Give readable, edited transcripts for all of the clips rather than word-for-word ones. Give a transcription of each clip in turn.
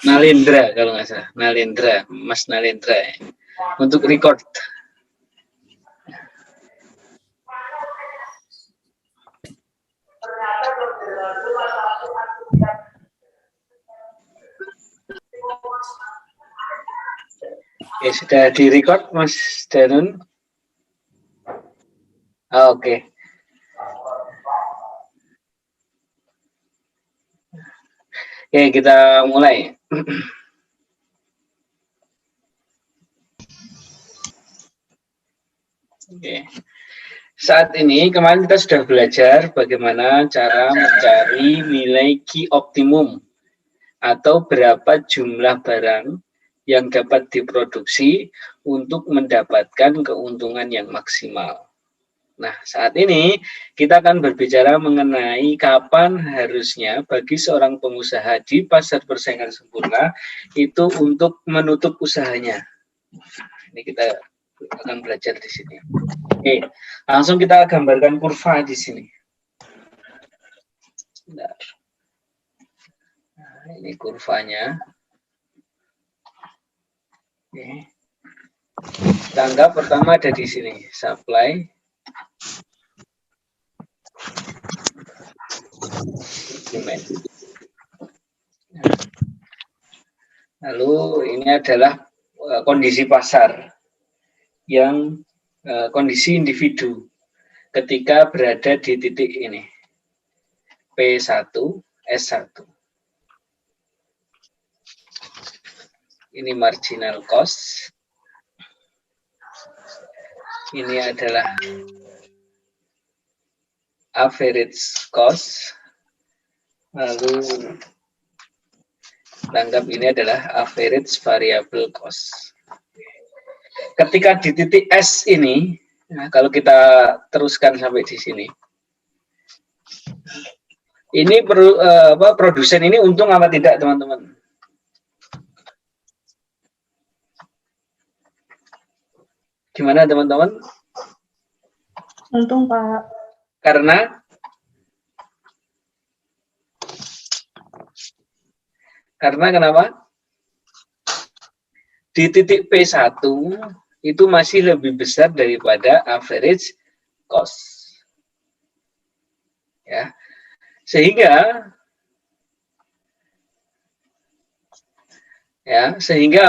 Nalendra kalau nggak salah, Nalendra, Mas Nalendra ya. Untuk record. Oke, sudah di-record Mas Danun? Oke. Oke, kita mulai. Oke. Saat ini kemarin kita sudah belajar bagaimana cara mencari nilai Q optimum atau berapa jumlah barang yang dapat diproduksi untuk mendapatkan keuntungan yang maksimal. Nah, saat ini kita akan berbicara mengenai kapan harusnya bagi seorang pengusaha di pasar persaingan sempurna itu untuk menutup usahanya. Ini kita akan belajar di sini. Oke, langsung kita gambarkan kurva di sini. Bentar. Nah, ini kurvanya. Oke. Kita anggap pertama ada di sini, supply. Demand. Lalu ini adalah kondisi pasar yang kondisi individu ketika berada di titik ini P1, S1. Ini marginal cost. Ini adalah average cost. Lalu anggap ini adalah average variable cost. Ketika di titik S ini, nah kalau kita teruskan sampai di sini, ini produsen ini untung apa tidak, teman-teman? Gimana, teman-teman? Untung, Pak. Karena kenapa? Di titik P1 itu masih lebih besar daripada average cost. Ya. Sehingga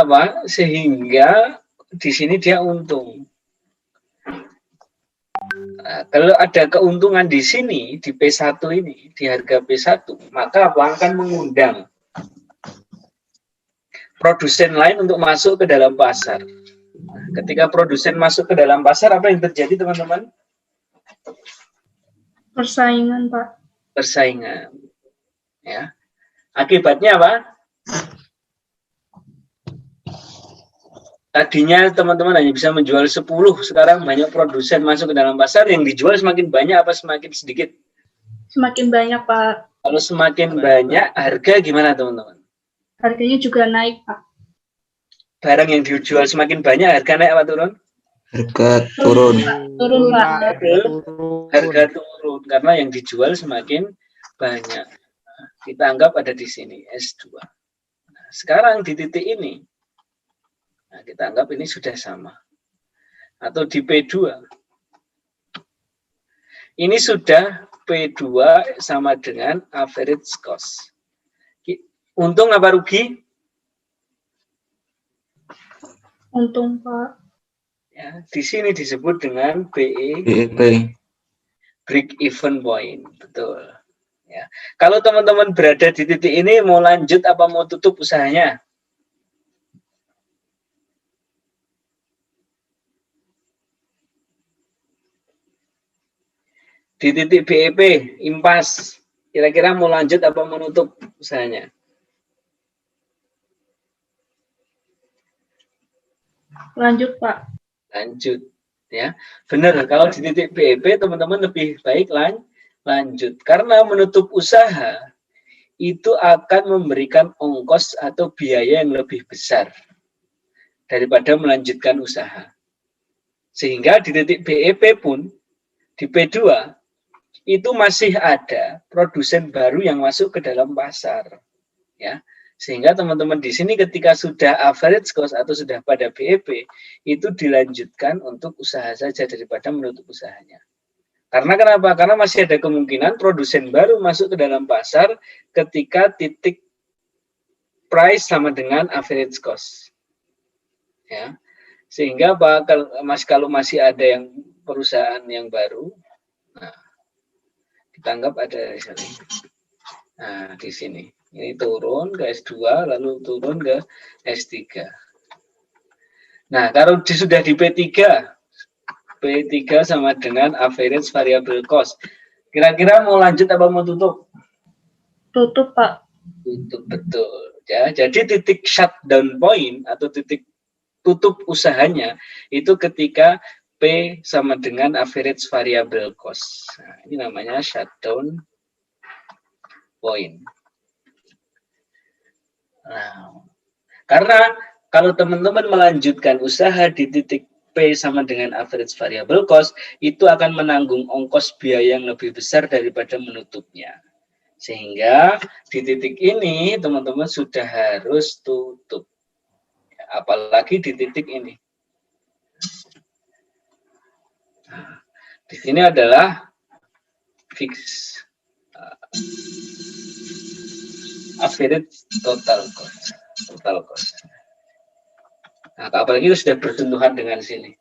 apa? Sehingga di sini dia untung. Nah, kalau ada keuntungan di sini, di P1 ini, di harga P1, maka apa akan mengundang produsen lain untuk masuk ke dalam pasar. Nah, ketika produsen masuk ke dalam pasar, apa yang terjadi, teman-teman? Persaingan, Pak. Persaingan. Ya. Akibatnya apa? Tadinya teman-teman hanya bisa menjual 10, sekarang banyak produsen masuk ke dalam pasar, yang dijual semakin banyak apa semakin sedikit? Semakin banyak, Pak. Kalau semakin banyak, harga gimana, teman-teman? Harganya juga naik, Pak. Barang yang dijual semakin banyak, harga naik apa turun? Harga turun. Turun, Pak. Harga turun, karena yang dijual semakin banyak. Kita anggap ada di sini, S2. Nah, sekarang di titik ini, nah, kita anggap ini sudah sama. Atau di P2. Ini sudah P2 sama dengan average cost. Untung apa rugi? Untung, Pak. Ya, di sini disebut dengan BEP. Break even point. Betul. Ya. Kalau teman-teman berada di titik ini, mau lanjut apa mau tutup usahanya? Di titik BEP, impas. Kira-kira mau lanjut apa menutup usahanya? Lanjut, Pak. Lanjut. Ya, benar. Kalau di titik BEP, teman-teman lebih baik lanjut. Karena menutup usaha itu akan memberikan ongkos atau biaya yang lebih besar daripada melanjutkan usaha. Sehingga di titik BEP pun, di P2, itu masih ada produsen baru yang masuk ke dalam pasar. Ya, Sehingga teman-teman di sini ketika sudah average cost atau sudah pada BEP, itu dilanjutkan untuk usaha saja daripada menutup usahanya. Karena kenapa? Karena masih ada kemungkinan produsen baru masuk ke dalam pasar ketika titik price sama dengan average cost. Ya. Sehingga kalau masih ada yang perusahaan yang baru, nah, kita anggap ada di sini. Ini turun ke S2, lalu turun ke S3. Nah, kalau sudah di P3 sama dengan average variable cost. Kira-kira mau lanjut apa mau tutup? Tutup, Pak. Tutup, betul. Ya, jadi titik shutdown point atau titik tutup usahanya itu ketika P sama dengan average variable cost. Nah, ini namanya shutdown point. Nah, karena kalau teman-teman melanjutkan usaha di titik P sama dengan average variable cost, itu akan menanggung ongkos biaya yang lebih besar daripada menutupnya. Sehingga di titik ini teman-teman sudah harus tutup. Apalagi di titik ini. Nah, di sini adalah fix average total cost. Nah, apalagi itu sudah bersentuhan dengan sini,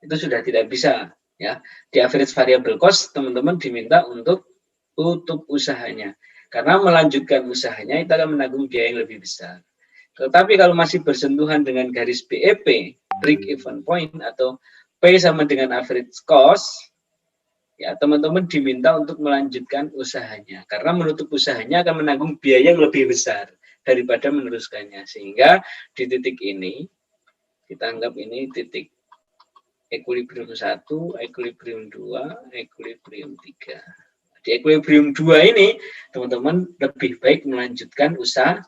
itu sudah tidak bisa ya. Di average variable cost teman-teman diminta untuk tutup usahanya, karena melanjutkan usahanya itu akan menanggung biaya yang lebih besar. Tetapi kalau masih bersentuhan dengan garis BEP, break even point atau P sama dengan average cost, ya teman-teman diminta untuk melanjutkan usahanya, karena menutup usahanya akan menanggung biaya yang lebih besar daripada meneruskannya. Sehingga di titik ini kita anggap ini titik equilibrium 1, equilibrium 2, equilibrium 3. Di equilibrium 2 ini teman-teman lebih baik melanjutkan usaha.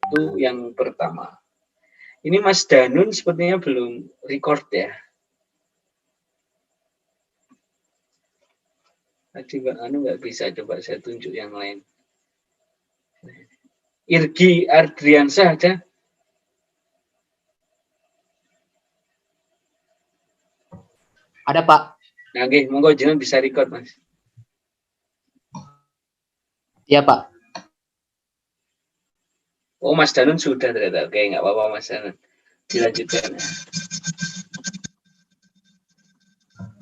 Itu yang pertama. Ini Mas Danun sepertinya belum record ya. Tadi Mbak Anu nggak bisa, coba saya tunjuk yang lain. Irgi Ardriansyah aja. Ada, Pak. Nah, oke, monggo jangan bisa record, Mas. Iya, Pak. Oh, Mas Danun sudah ternyata. Oke, nggak apa-apa Mas Danun. Dilanjutkan.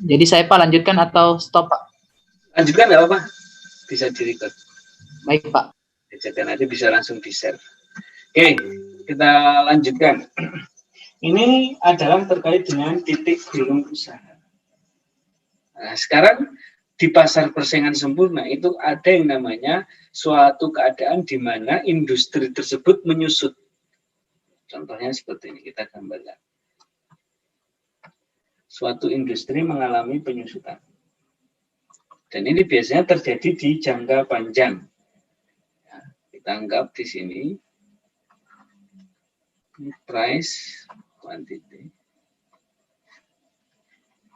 Jadi saya, Pak, lanjutkan atau stop, Pak? Lanjutkan nggak apa-apa. Bisa di-record. Baik, Pak. Jadi nanti bisa langsung di-share. Oke, kita lanjutkan. Ini adalah terkait dengan titik gulung usaha. Nah, sekarang di pasar persaingan sempurna itu ada yang namanya suatu keadaan di mana industri tersebut menyusut. Contohnya seperti ini, kita gambarkan. Suatu industri mengalami penyusutan. Dan ini biasanya terjadi di jangka panjang. Ya, kita anggap di sini price quantity.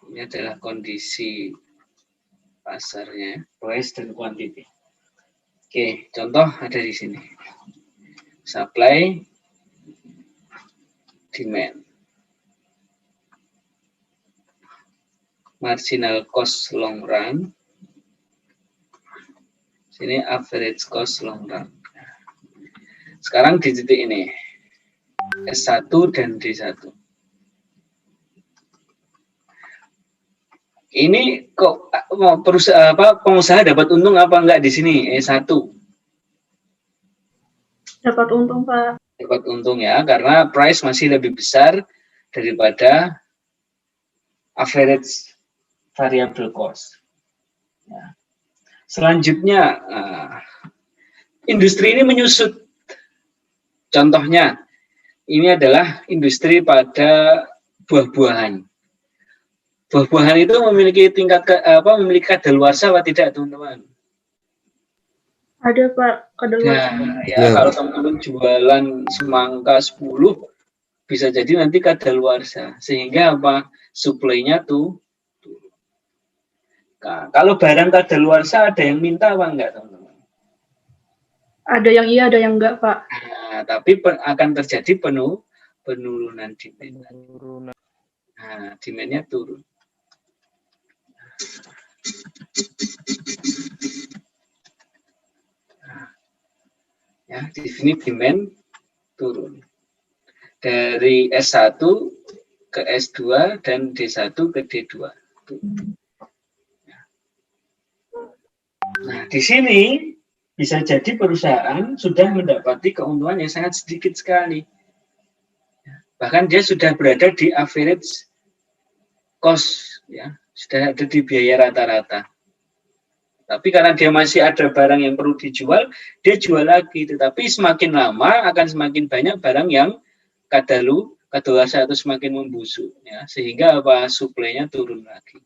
Ini adalah kondisi pasarnya, price dan quantity. Oke, contoh ada di sini. Supply, demand. Marginal cost long run. Sini average cost long run. Sekarang di titik ini. S1 dan D1. Ini kok pengusaha dapat untung apa enggak di sini? E1. Dapat untung, Pak. Dapat untung ya, karena price masih lebih besar daripada average variable cost. Ya. Selanjutnya, industri ini menyusut. Contohnya, ini adalah industri pada buah-buahan. Buah-buahan itu memiliki memiliki kadaluarsa atau tidak, teman-teman? Ada, Pak, kadaluarsa. Nah, ya, kalau teman-teman jualan semangka 10, bisa jadi nanti kadaluarsa. Sehingga apa? Supply-nya tuh. Nah, kalau barang kadaluarsa ada yang minta apa enggak, teman-teman? Ada yang iya, ada yang enggak, Pak. Nah, tapi akan terjadi penurunan demand. Nah, demand-nya turun. Nah, ya, di sini demand turun. Dari S1 ke S2 dan D1 ke D2. Nah, di sini bisa jadi perusahaan sudah mendapati keuntungan yang sangat sedikit sekali. Bahkan dia sudah berada di average cost, ya, sudah ada di biaya rata-rata. Tapi karena dia masih ada barang yang perlu dijual, dia jual lagi. Tetapi semakin lama akan semakin banyak barang yang kadaluarsa atau semakin membusuk, ya, sehingga apa, suplainya turun lagi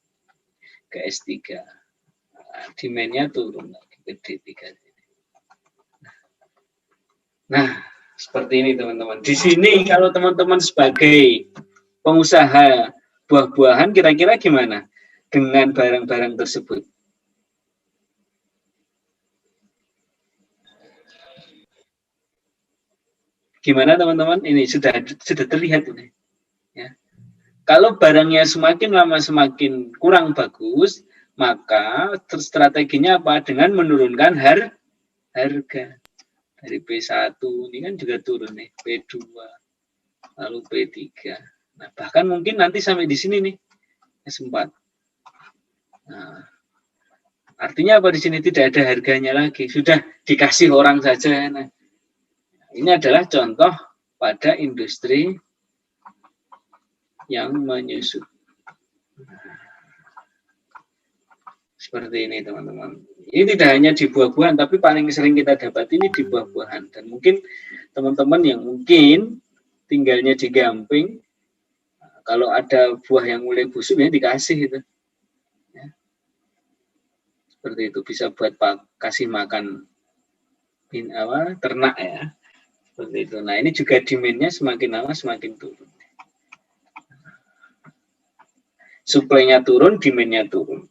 ke S3, demand-nya turun lagi ke D3. Nah, seperti ini teman-teman. Di sini kalau teman-teman sebagai pengusaha buah-buahan, kira-kira gimana dengan barang-barang tersebut? Gimana teman-teman? Ini sudah terlihat ini. Ya. Kalau barangnya semakin lama semakin kurang bagus, maka strateginya apa? Dengan menurunkan harga. Dari P1 ini kan juga turun nih, P2, lalu P3. Nah, bahkan mungkin nanti sampai di sini nih, S4. Nah, artinya apa di sini? Tidak ada harganya lagi, sudah dikasih orang saja. Nah, ini adalah contoh pada industri yang menyusut. Seperti ini teman-teman. Ini tidak hanya di buah-buahan, tapi paling sering kita dapat ini di buah-buahan. Dan mungkin teman-teman yang mungkin tinggalnya di Gamping, kalau ada buah yang mulai busuk ya dikasih itu. Ya. Seperti itu, bisa buat kasih makan ternak ya. Seperti itu. Nah, ini juga demand-nya semakin lama semakin turun. Supply-nya turun, demand-nya turun.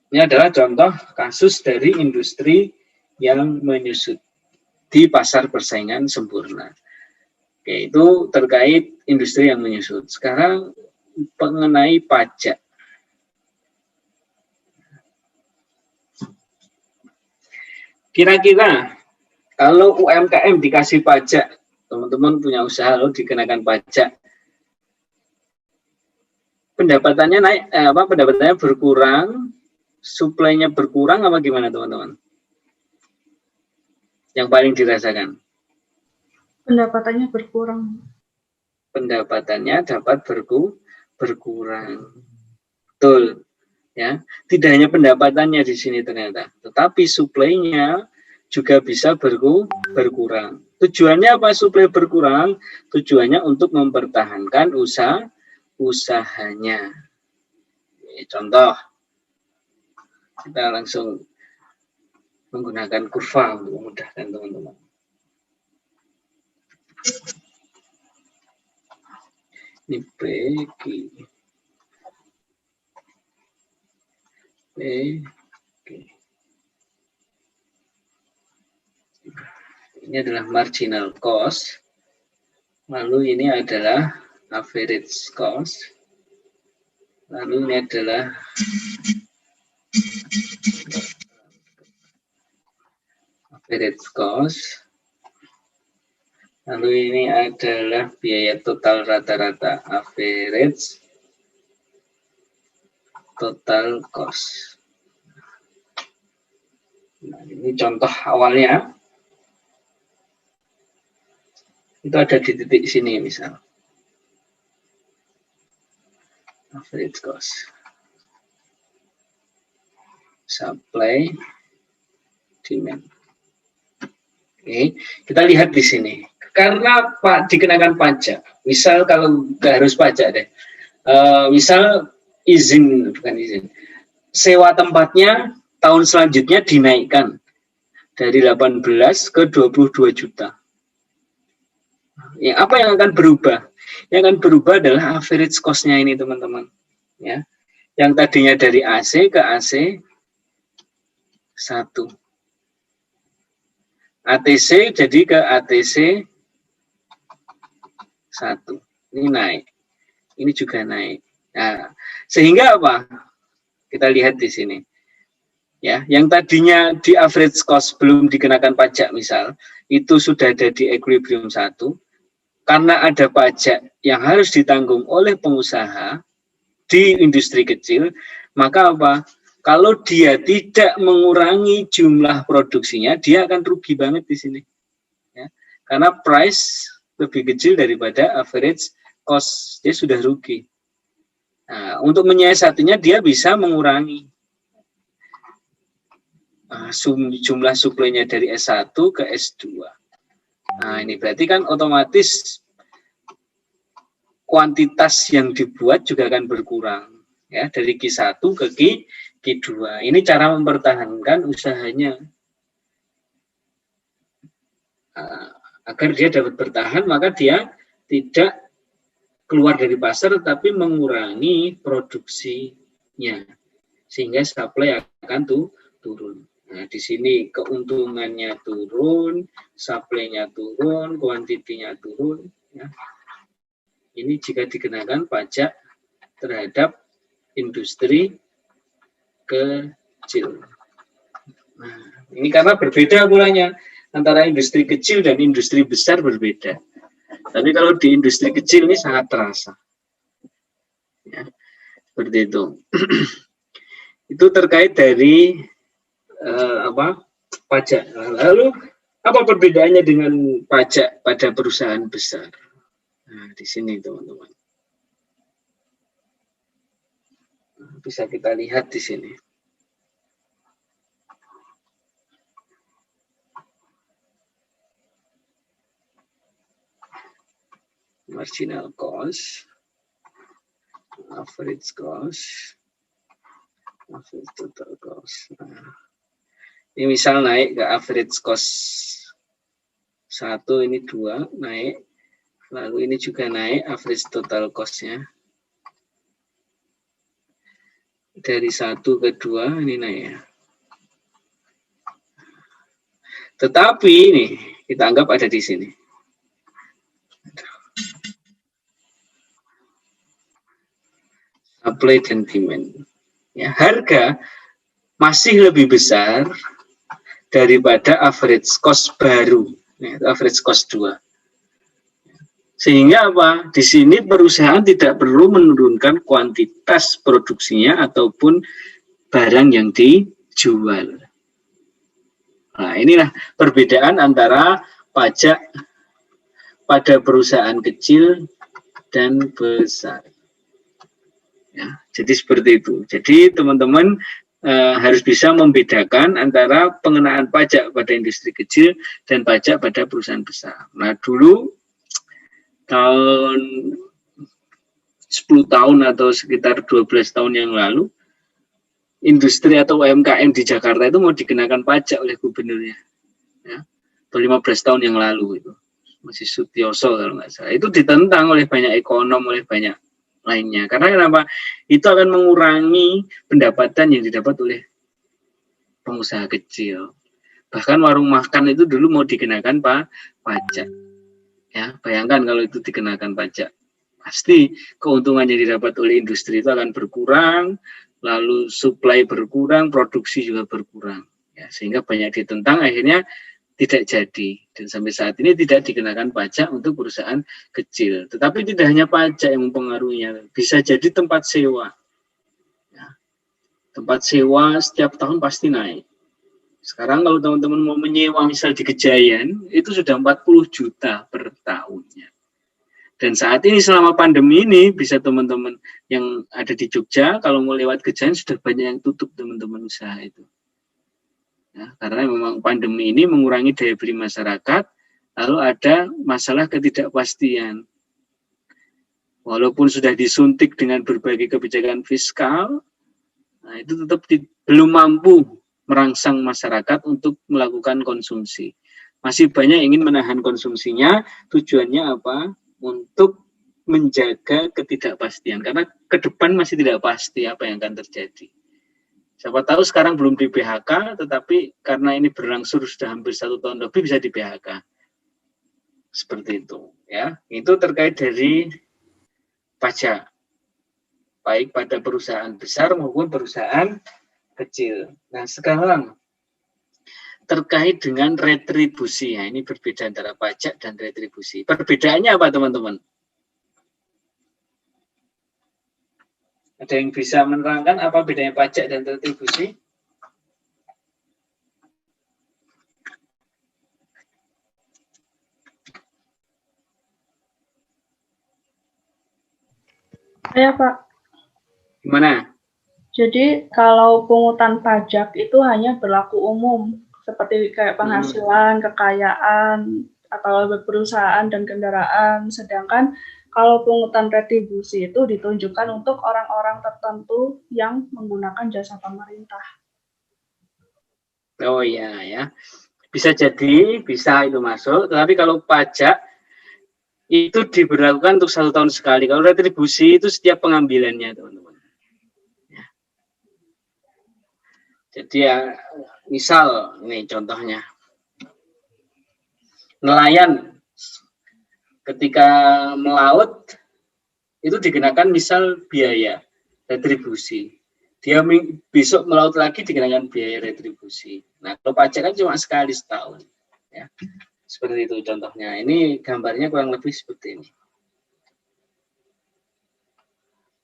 Ini adalah contoh kasus dari industri yang menyusut di pasar persaingan sempurna. Oke, itu terkait industri yang menyusut. Sekarang mengenai pajak. Kira-kira kalau UMKM dikasih pajak, teman-teman punya usaha lalu dikenakan pajak, pendapatannya naik, pendapatannya berkurang, suplainya berkurang apa gimana teman-teman? Yang paling dirasakan? Pendapatannya berkurang. Pendapatannya dapat berkurang. Betul. Ya, tidak hanya pendapatannya di sini ternyata, tetapi suplainya juga bisa berkurang. Tujuannya apa suplai berkurang? Tujuannya untuk mempertahankan usahanya. Contoh, kita langsung menggunakan kurva untuk memudahkan teman-teman. Ini P, Q, P, Q. Ini adalah marginal cost. Lalu ini adalah average cost. Lalu ini adalah average cost. Lalu ini adalah biaya total rata-rata, average total cost. Nah, ini contoh awalnya. Itu ada di titik sini misal. Average cost. Supply, demand. Oke, kita lihat di sini. Karena dikenakan pajak, misal kalau nggak harus pajak deh, misal bukan izin, sewa tempatnya tahun selanjutnya dinaikkan dari 18 ke 22 juta. Ya, apa yang akan berubah? Yang akan berubah adalah average cost-nya ini teman-teman. Ya, yang tadinya dari AC ke AC 1. ATC jadi ke ATC 1. Ini naik. Ini juga naik. Nah, sehingga apa? Kita lihat di sini. Ya, yang tadinya di average cost belum dikenakan pajak misal, itu sudah ada di equilibrium 1. Karena ada pajak yang harus ditanggung oleh pengusaha di industri kecil, maka apa? Kalau dia tidak mengurangi jumlah produksinya, dia akan rugi banget di sini. Ya, karena price lebih kecil daripada average cost, dia sudah rugi. Nah, untuk menyiasatinya dia bisa mengurangi jumlah suplainya dari S1 ke S2. Nah, ini berarti kan otomatis kuantitas yang dibuat juga akan berkurang, ya, dari Q1 ke Q2. Ini cara mempertahankan usahanya. Agar dia dapat bertahan, maka dia tidak keluar dari pasar tetapi mengurangi produksinya sehingga supply akan turun. Nah, di sini keuntungannya turun, supply-nya turun, kuantitinya turun. Ya. Ini jika dikenakan pajak terhadap industri kecil. Nah, ini karena berbeda pulanya antara industri kecil dan industri besar berbeda. Tapi kalau di industri kecil ini sangat terasa. Ya, seperti itu. Itu terkait dari pajak. Lalu apa perbedaannya dengan pajak pada perusahaan besar? Nah, di sini teman-teman. Bisa kita lihat di sini. Marginal cost, average cost, average total cost. Nah, ini misal naik ke average cost 1, ini 2 naik, lalu ini juga naik average total cost-nya. Dari 1 ke 2 ini naik ya. Tetapi ini kita anggap ada di sini. Supply dan demand. Ya, harga masih lebih besar daripada average cost baru, ya, average cost 2. Sehingga apa? Di sini perusahaan tidak perlu menurunkan kuantitas produksinya ataupun barang yang dijual. Nah, inilah perbedaan antara pajak pada perusahaan kecil dan besar. Ya, jadi seperti itu. Jadi teman-teman harus bisa membedakan antara pengenaan pajak pada industri kecil dan pajak pada perusahaan besar. Nah, dulu tahun 10 tahun atau sekitar 12 tahun yang lalu, industri atau UMKM di Jakarta itu mau dikenakan pajak oleh gubernurnya. Ya, 15 tahun yang lalu itu. Masih Sutioso kalau nggak salah. Itu ditentang oleh banyak ekonom, oleh banyak lainnya. Karena kenapa? Itu akan mengurangi pendapatan yang didapat oleh pengusaha kecil. Bahkan warung makan itu dulu mau dikenakan pajak. Ya, bayangkan kalau itu dikenakan pajak. Pasti keuntungan yang didapat oleh industri itu akan berkurang, lalu supply berkurang, produksi juga berkurang. Ya, sehingga banyak ditentang, akhirnya tidak jadi. Dan sampai saat ini tidak dikenakan pajak untuk perusahaan kecil. Tetapi tidak hanya pajak yang mempengaruhinya, bisa jadi tempat sewa. Ya, tempat sewa setiap tahun pasti naik. Sekarang kalau teman-teman mau menyewa misal di Gejayan, itu sudah 40 juta per tahunnya. Dan saat ini selama pandemi ini, bisa teman-teman yang ada di Jogja, kalau mau lewat Gejayan sudah banyak yang tutup teman-teman usaha itu. Ya, karena memang pandemi ini mengurangi daya beli masyarakat, lalu ada masalah ketidakpastian. Walaupun sudah disuntik dengan berbagai kebijakan fiskal, nah itu tetap belum mampu merangsang masyarakat untuk melakukan konsumsi. Masih banyak yang ingin menahan konsumsinya, tujuannya apa? Untuk menjaga ketidakpastian, karena ke depan masih tidak pasti apa yang akan terjadi. Siapa tahu sekarang belum di PHK, tetapi karena ini berlangsung sudah hampir 1 tahun lebih bisa di PHK. Seperti itu, ya. Itu terkait dari pajak, baik pada perusahaan besar maupun perusahaan kecil. Nah, sekarang terkait dengan retribusi. Nah, ini berbeda antara pajak dan retribusi. Perbedaannya apa, teman-teman? Ada yang bisa menerangkan apa bedanya pajak dan retribusi? Ya, Pak. Gimana? Jadi kalau pungutan pajak itu hanya berlaku umum, seperti kayak penghasilan, kekayaan, atau perusahaan dan kendaraan. Sedangkan kalau pungutan retribusi itu ditunjukkan untuk orang-orang tertentu yang menggunakan jasa pemerintah. Oh iya, ya. Bisa jadi, bisa itu masuk. Tetapi kalau pajak itu diberlakukan untuk 1 tahun sekali. Kalau retribusi itu setiap pengambilannya, teman-teman. Jadi ya, misal, ini contohnya. Nelayan ketika melaut, itu dikenakan misal biaya retribusi. Dia besok melaut lagi dikenakan biaya retribusi. Nah, kalau pajak kan cuma sekali setahun. Ya. Seperti itu contohnya. Ini gambarnya kurang lebih seperti ini.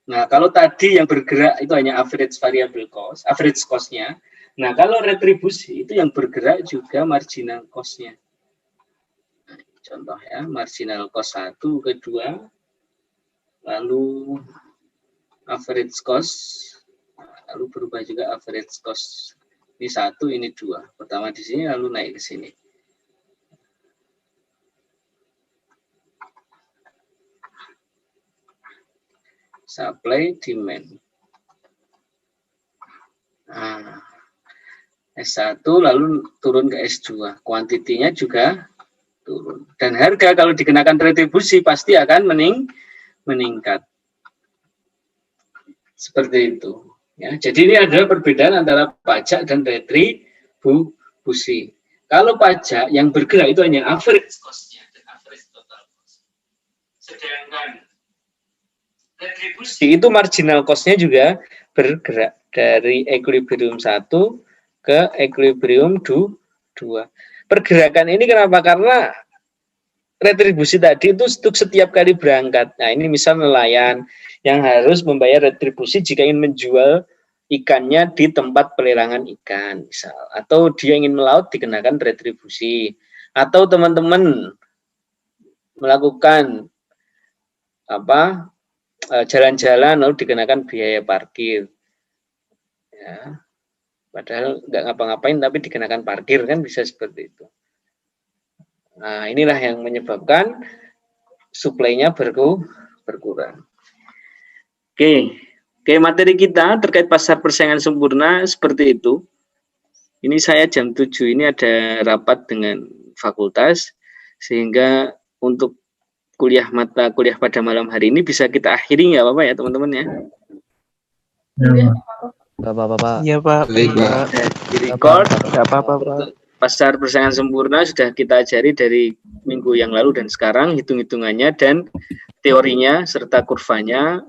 Nah, kalau tadi yang bergerak itu hanya average variable cost, average cost-nya. Nah, kalau retribusi itu yang bergerak juga marginal cost-nya. Nah, contoh ya, marginal cost 1, kedua, lalu average cost, lalu berubah juga average cost. Ini 1, ini 2. Pertama di sini, lalu naik ke sini. Supply, demand. Nah, S1 lalu turun ke S2. Kuantitinya juga turun. Dan harga kalau dikenakan retribusi pasti akan meningkat. Seperti itu. Ya, jadi ini adalah perbedaan antara pajak dan retribusi. Kalau pajak yang bergerak itu hanya average cost-nya dan average total cost. Sedangkan retribusi itu marginal cost-nya juga bergerak dari equilibrium 1 ke equilibrium 2. Pergerakan ini kenapa? Karena retribusi tadi itu untuk setiap kali berangkat. Nah, ini misal nelayan yang harus membayar retribusi jika ingin menjual ikannya di tempat pelelangan ikan, misal. Atau dia ingin melaut dikenakan retribusi. Atau teman-teman melakukan jalan-jalan lalu dikenakan biaya parkir. Ya. Padahal nggak ngapa-ngapain tapi dikenakan parkir, kan bisa seperti itu. Nah, inilah yang menyebabkan suplainya berkurang. Oke, materi kita terkait pasar persaingan sempurna seperti itu. Ini saya jam 7 ini ada rapat dengan fakultas, sehingga untuk mata kuliah pada malam hari ini bisa kita akhiri, nggak apa-apa ya teman-teman ya? Bapak. Iya, Pak. Baik, Pak. Di record. Enggak apa-apa, Pak. Pasar persaingan sempurna sudah kita ajari dari minggu yang lalu dan sekarang, hitung-hitungannya dan teorinya serta kurvanya.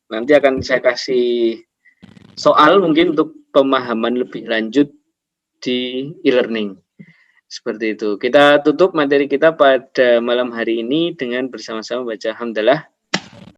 Nanti akan saya kasih soal mungkin untuk pemahaman lebih lanjut di e-learning. Seperti itu. Kita tutup materi kita pada malam hari ini dengan bersama-sama baca hamdalah.